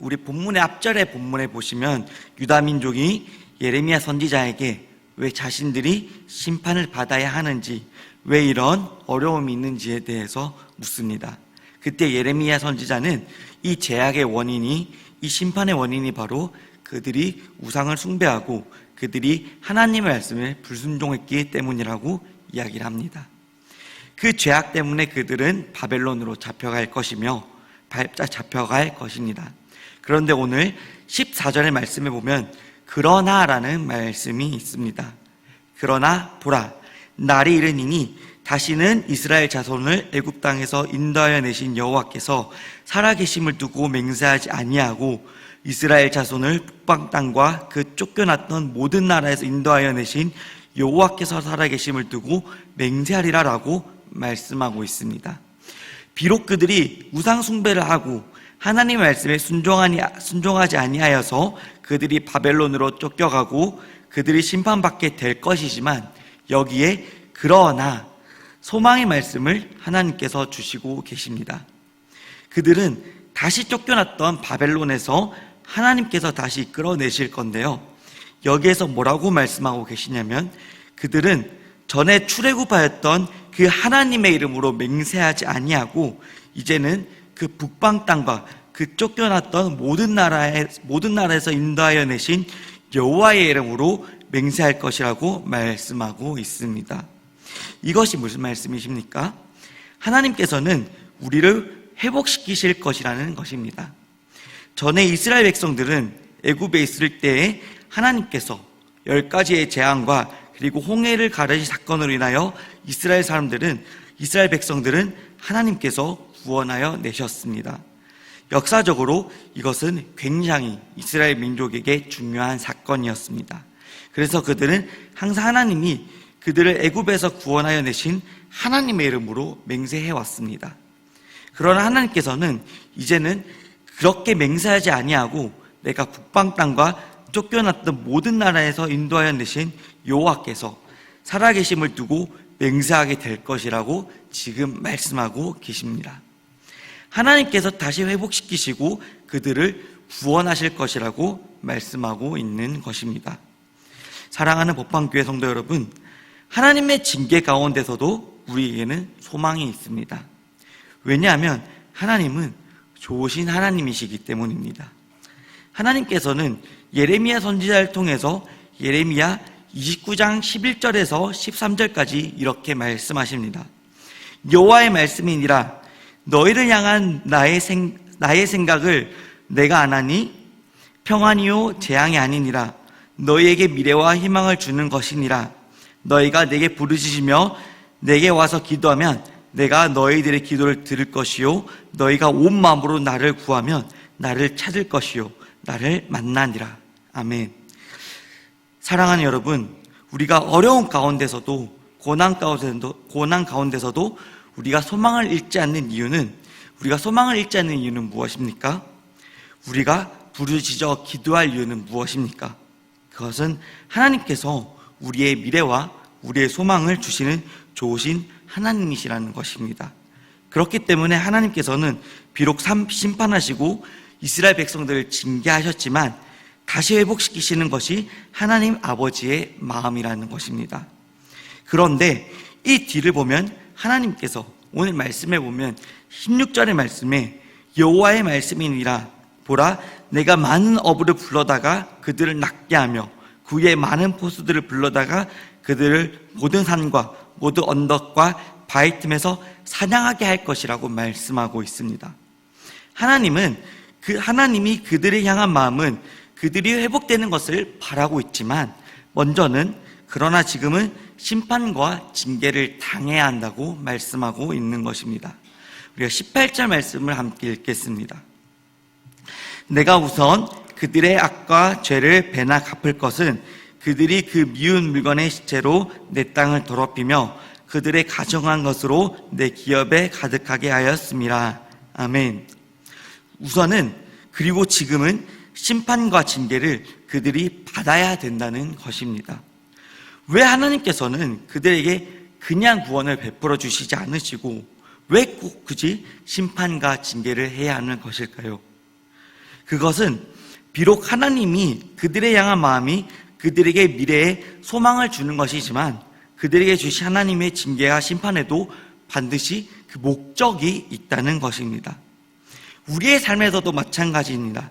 우리 본문의 앞절의 본문에 보시면 유다 민족이 예레미야 선지자에게 왜 자신들이 심판을 받아야 하는지, 왜 이런 어려움이 있는지에 대해서 묻습니다. 그때 예레미야 선지자는 이 재앙의 원인이, 이 심판의 원인이 바로 그들이 우상을 숭배하고 그들이 하나님의 말씀에 불순종했기 때문이라고 이야기를 합니다. 그 죄악 때문에 그들은 바벨론으로 잡혀갈 것입니다. 그런데 오늘 14절의 말씀에 보면 그러나라는 말씀이 있습니다. 그러나 보라, 날이 이르니니 다시는 이스라엘 자손을 애굽 땅에서 인도하여 내신 여호와께서 살아계심을 두고 맹세하지 아니하고 이스라엘 자손을 북방 땅과 그 쫓겨났던 모든 나라에서 인도하여 내신 여호와께서 살아계심을 두고 맹세하리라라고 말씀하고 있습니다. 비록 그들이 우상 숭배를 하고 하나님의 말씀에 순종하지 아니하여서 그들이 바벨론으로 쫓겨가고 그들이 심판받게 될 것이지만, 여기에 그러나 소망의 말씀을 하나님께서 주시고 계십니다. 그들은 다시 쫓겨났던 바벨론에서 하나님께서 다시 끌어내실 건데요, 여기에서 뭐라고 말씀하고 계시냐면, 그들은 전에 출애굽하였던 그 하나님의 이름으로 맹세하지 아니하고 이제는 그 북방 땅과 그 쫓겨났던 모든 나라에서 인도하여 내신 여호와의 이름으로 맹세할 것이라고 말씀하고 있습니다. 이것이 무슨 말씀이십니까? 하나님께서는 우리를 회복시키실 것이라는 것입니다. 전에 이스라엘 백성들은 애굽에 있을 때에 하나님께서 10가지의 재앙과 그리고 홍해를 가르신 사건으로 인하여 이스라엘 백성들은 하나님께서 구원하여 내셨습니다. 역사적으로 이것은 굉장히 이스라엘 민족에게 중요한 사건이었습니다. 그래서 그들은 항상 하나님이 그들을 애굽에서 구원하여 내신 하나님의 이름으로 맹세해 왔습니다. 그러나 하나님께서는 이제는 그렇게 맹세하지 아니하고 내가 북방 땅과 쫓겨났던 모든 나라에서 인도하여 내신 여호와께서 살아계심을 두고 맹세하게 될 것이라고 지금 말씀하고 계십니다. 하나님께서 다시 회복시키시고 그들을 구원하실 것이라고 말씀하고 있는 것입니다. 사랑하는 법방교회 성도 여러분, 하나님의 징계 가운데서도 우리에게는 소망이 있습니다. 왜냐하면 하나님은 좋으신 하나님이시기 때문입니다. 하나님께서는 예레미야 선지자를 통해서 예레미야 29장 11절에서 13절까지 이렇게 말씀하십니다. 여호와의 말씀이니라, 너희를 향한 나의 생각을 내가 아나니 평안이요 재앙이 아니니라. 너희에게 미래와 희망을 주는 것이니라. 너희가 내게 부르짖으며 내게 와서 기도하면 내가 너희들의 기도를 들을 것이요 너희가 온 마음으로 나를 구하면 나를 찾을 것이요 나를 만나니라. 아멘. 사랑하는 여러분, 우리가 어려운 가운데서도 고난 가운데서도 우리가 소망을 잃지 않는 이유는 무엇입니까? 우리가 부르짖어 기도할 이유는 무엇입니까? 그것은 하나님께서 우리의 미래와 우리의 소망을 주시는 좋으신 하나님이시라는 것입니다. 그렇기 때문에 하나님께서는 비록 심판하시고 이스라엘 백성들을 징계하셨지만 다시 회복시키시는 것이 하나님 아버지의 마음이라는 것입니다. 그런데 이 뒤를 보면 하나님께서 오늘 말씀에 보면 16절의 말씀에 여호와의 말씀이니라, 보라 내가 많은 어부를 불러다가 그들을 낫게 하며 그 위에 많은 포수들을 불러다가 그들을 모든 산과 모든 언덕과 바위 틈에서 사냥하게 할 것이라고 말씀하고 있습니다. 하나님이 그들을 향한 마음은 그들이 회복되는 것을 바라고 있지만 그러나 지금은 심판과 징계를 당해야 한다고 말씀하고 있는 것입니다. 우리가 18절 말씀을 함께 읽겠습니다. 내가 우선 그들의 악과 죄를 배나 갚을 것은 그들이 그 미운 물건의 시체로 내 땅을 더럽히며 그들의 가정한 것으로 내 기업에 가득하게 하였음이라. 아멘. 우선은 그리고 지금은 심판과 징계를 그들이 받아야 된다는 것입니다. 왜 하나님께서는 그들에게 그냥 구원을 베풀어 주시지 않으시고 왜 꼭 굳이 심판과 징계를 해야 하는 것일까요? 그것은 비록 하나님이 그들에 향한 마음이 그들에게 미래에 소망을 주는 것이지만 그들에게 주신 하나님의 징계와 심판에도 반드시 그 목적이 있다는 것입니다. 우리의 삶에서도 마찬가지입니다.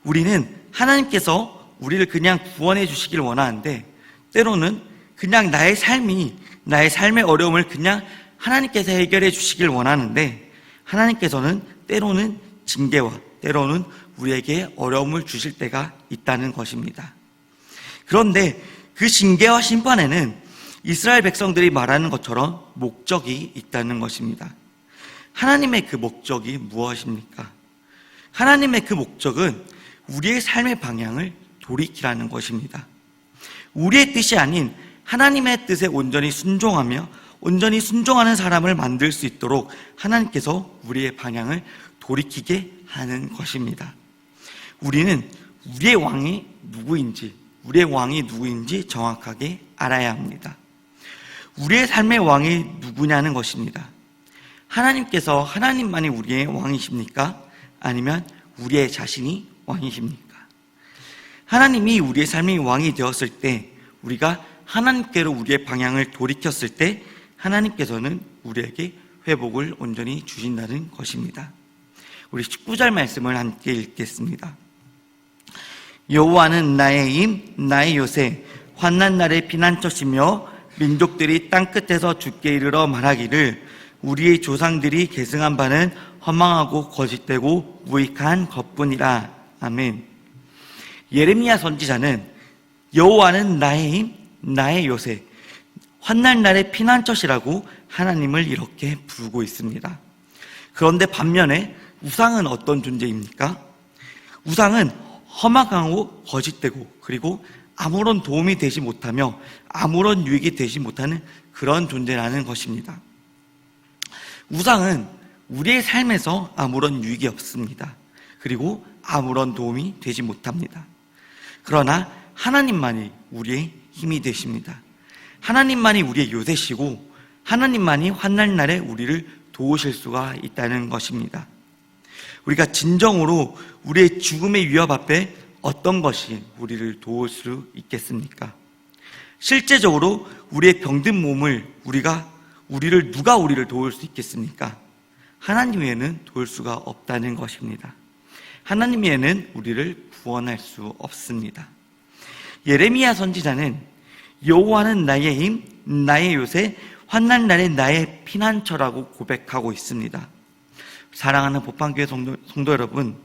우리는 하나님께서 우리를 그냥 구원해 주시길 원하는데 때로는 그냥 나의 삶의 어려움을 그냥 하나님께서 해결해 주시길 원하는데 하나님께서는 때로는 징계와 때로는 우리에게 어려움을 주실 때가 있다는 것입니다. 그런데 그 징계와 심판에는 이스라엘 백성들이 말하는 것처럼 목적이 있다는 것입니다. 하나님의 그 목적이 무엇입니까? 하나님의 그 목적은 우리의 삶의 방향을 돌이키라는 것입니다. 우리의 뜻이 아닌 하나님의 뜻에 온전히 순종하며 온전히 순종하는 사람을 만들 수 있도록 하나님께서 우리의 방향을 돌이키게 하는 것입니다. 우리는 우리의 왕이 누구인지 정확하게 알아야 합니다. 우리의 삶의 왕이 누구냐는 것입니다. 하나님께서 하나님만이 우리의 왕이십니까? 아니면 우리의 자신이 왕이십니까? 하나님이 우리의 삶의 왕이 되었을 때 우리가 하나님께로 우리의 방향을 돌이켰을 때 하나님께서는 우리에게 회복을 온전히 주신다는 것입니다. 우리 19절 말씀을 함께 읽겠습니다. 여호와는 나의 힘, 나의 요새, 환난 날의 피난처시며 민족들이 땅끝에서 주께 이르러 말하기를 우리의 조상들이 계승한 바는 허망하고 거짓되고 무익한 것뿐이라. 아멘. 예레미야 선지자는 여호와는 나의 힘, 나의 요새, 환난 날의 피난처시라고 하나님을 이렇게 부르고 있습니다. 그런데 반면에 우상은 어떤 존재입니까? 우상은 험악하고 거짓되고 그리고 아무런 도움이 되지 못하며 아무런 유익이 되지 못하는 그런 존재라는 것입니다. 우상은 우리의 삶에서 아무런 유익이 없습니다. 그리고 아무런 도움이 되지 못합니다. 그러나 하나님만이 우리의 힘이 되십니다. 하나님만이 우리의 요새시고 하나님만이 환난 날에 우리를 도우실 수가 있다는 것입니다. 우리가 진정으로 우리의 죽음의 위협 앞에 어떤 것이 우리를 도울 수 있겠습니까? 실제적으로 우리의 병든 몸을 누가 우리를 도울 수 있겠습니까? 하나님 외에는 도울 수가 없다는 것입니다. 하나님 외에는 우리를 구원할 수 없습니다. 예레미야 선지자는 여호와는 나의 힘, 나의 요새, 환난 날에 나의 피난처라고 고백하고 있습니다. 사랑하는 복방교회 성도 여러분,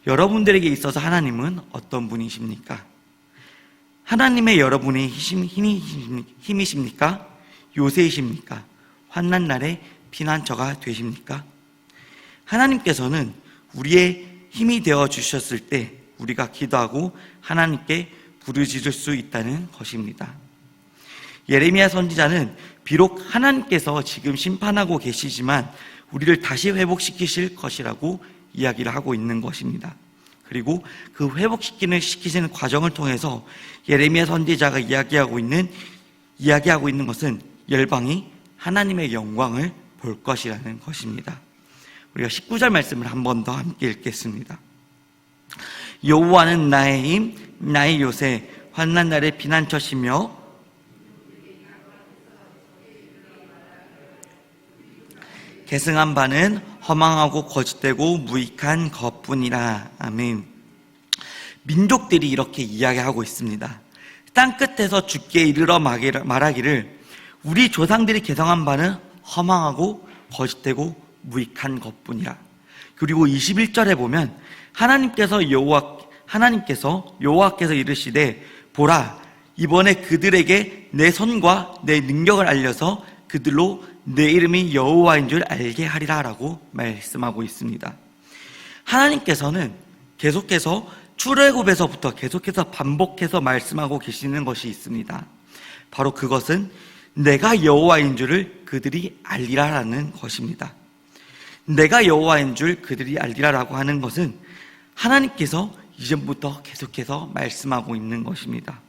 여러분들에게 있어서 하나님은 어떤 분이십니까? 하나님의 여러분의 힘이십니까? 요새이십니까? 환난 날에 피난처가 되십니까? 하나님께서는 우리의 힘이 되어 주셨을 때 우리가 기도하고 하나님께 부르짖을 수 있다는 것입니다. 예레미야 선지자는 비록 하나님께서 지금 심판하고 계시지만 우리를 다시 회복시키실 것이라고 이야기를 하고 있는 것입니다. 그리고 그 시키시는 과정을 통해서 예레미야 선지자가 이야기하고 있는 것은 열방이 하나님의 영광을 볼 것이라는 것입니다. 우리가 19절 말씀을 한 번 더 함께 읽겠습니다. 여호와는 나의 힘, 나의 요새, 환난 날의 피난처시며 계승한 바는 허망하고 거짓되고 무익한 것뿐이라. 아멘. 민족들이 이렇게 이야기하고 있습니다. 땅끝에서 주께 이르러 말하기를 우리 조상들이 계승한 바는 허망하고 거짓되고 무익한 것뿐이라. 그리고 21절에 보면 하나님께서 여호와께서 이르시되 보라, 이번에 그들에게 내 손과 내 능력을 알려서 그들로 내 이름이 여호와인 줄 알게 하리라 라고 말씀하고 있습니다. 하나님께서는 계속해서 출애굽에서부터 계속해서 반복해서 말씀하고 계시는 것이 있습니다. 바로 그것은 내가 여호와인 줄을 그들이 알리라라는 것입니다. 내가 여호와인 줄 그들이 알리라라고 하는 것은 하나님께서 이전부터 계속해서 말씀하고 있는 것입니다.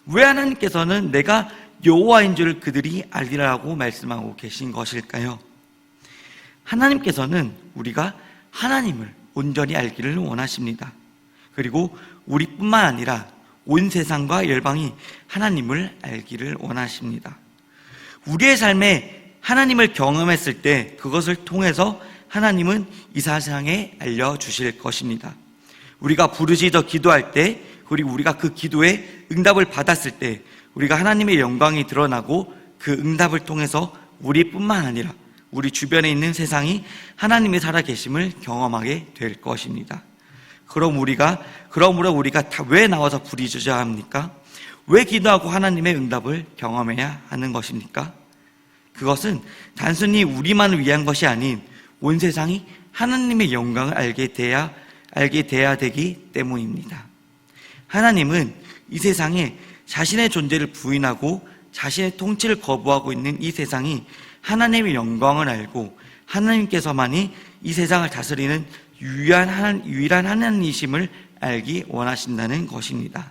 왜 하나님께서는 내가 여호와인 줄 그들이 알리라고 말씀하고 계신 것일까요? 하나님께서는 우리가 하나님을 온전히 알기를 원하십니다. 그리고 우리뿐만 아니라 온 세상과 열방이 하나님을 알기를 원하십니다. 우리의 삶에 하나님을 경험했을 때 그것을 통해서 하나님은 이 세상에 알려주실 것입니다. 우리가 부르짖어 기도할 때, 그리고 우리가 그 기도에 응답을 받았을 때 우리가 하나님의 영광이 드러나고 그 응답을 통해서 우리뿐만 아니라 우리 주변에 있는 세상이 하나님의 살아계심을 경험하게 될 것입니다. 그러므로 우리가 다 왜 나와서 부르짖어야 합니까? 왜 기도하고 하나님의 응답을 경험해야 하는 것입니까? 그것은 단순히 우리만을 위한 것이 아닌 온 세상이 하나님의 영광을 알게 돼야 되기 때문입니다. 하나님은 이 세상에 자신의 존재를 부인하고 자신의 통치를 거부하고 있는 이 세상이 하나님의 영광을 알고 하나님께서만이 이 세상을 다스리는 유일한 하나님이심을 알기 원하신다는 것입니다.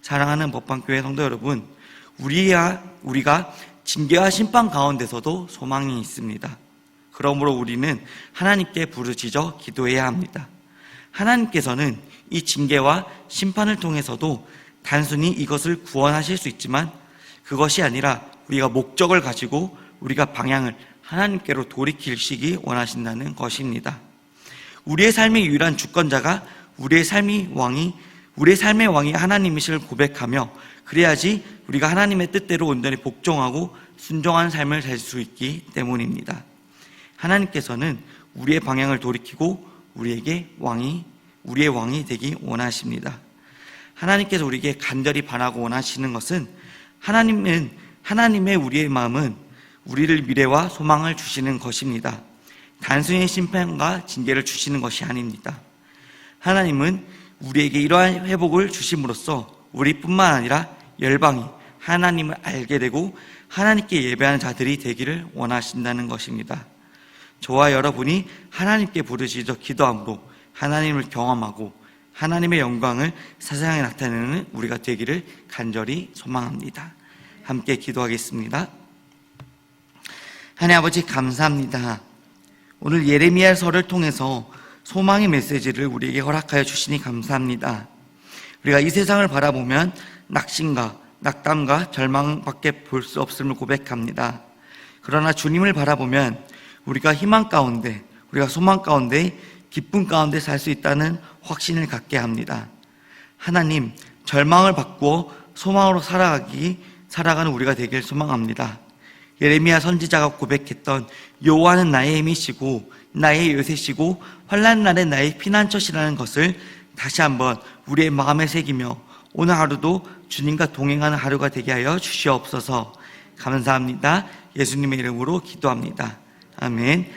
사랑하는 법방교회 성도 여러분, 우리가 징계와 심판 가운데서도 소망이 있습니다. 그러므로 우리는 하나님께 부르짖어 기도해야 합니다. 하나님께서는 이 징계와 심판을 통해서도 단순히 이것을 구원하실 수 있지만 그것이 아니라 우리가 목적을 가지고 우리가 방향을 하나님께로 돌이키시기 원하신다는 것입니다. 우리의 삶의 유일한 주권자가 우리의 삶의 왕이 하나님이심을 고백하며 그래야지 우리가 하나님의 뜻대로 온전히 복종하고 순종하는 삶을 살 수 있기 때문입니다. 하나님께서는 우리의 방향을 돌이키고 우리의 왕이 되기 원하십니다. 하나님께서 우리에게 간절히 바라고 원하시는 것은 하나님의 우리의 마음은 우리를 미래와 소망을 주시는 것입니다. 단순히 심판과 징계를 주시는 것이 아닙니다. 하나님은 우리에게 이러한 회복을 주심으로써 우리뿐만 아니라 열방이 하나님을 알게 되고 하나님께 예배하는 자들이 되기를 원하신다는 것입니다. 저와 여러분이 하나님께 부르짖어 기도함으로 하나님을 경험하고 하나님의 영광을 세상에 나타내는 우리가 되기를 간절히 소망합니다. 함께 기도하겠습니다. 하나님 아버지, 감사합니다. 오늘 예레미야서를 통해서 소망의 메시지를 우리에게 허락하여 주시니 감사합니다. 우리가 이 세상을 바라보면 낙심과 낙담과 절망밖에 볼 수 없음을 고백합니다. 그러나 주님을 바라보면 우리가 희망 가운데, 우리가 소망 가운데, 기쁨 가운데 살 수 있다는 확신을 갖게 합니다. 하나님, 절망을 바꾸어 소망으로 살아가는 우리가 되길 소망합니다. 예레미야 선지자가 고백했던 여호와는 나의 힘이시고 나의 요새시고 환난 날에 나의 피난처시라는 것을 다시 한번 우리의 마음에 새기며 오늘 하루도 주님과 동행하는 하루가 되게 하여 주시옵소서. 감사합니다. 예수님의 이름으로 기도합니다. 아멘.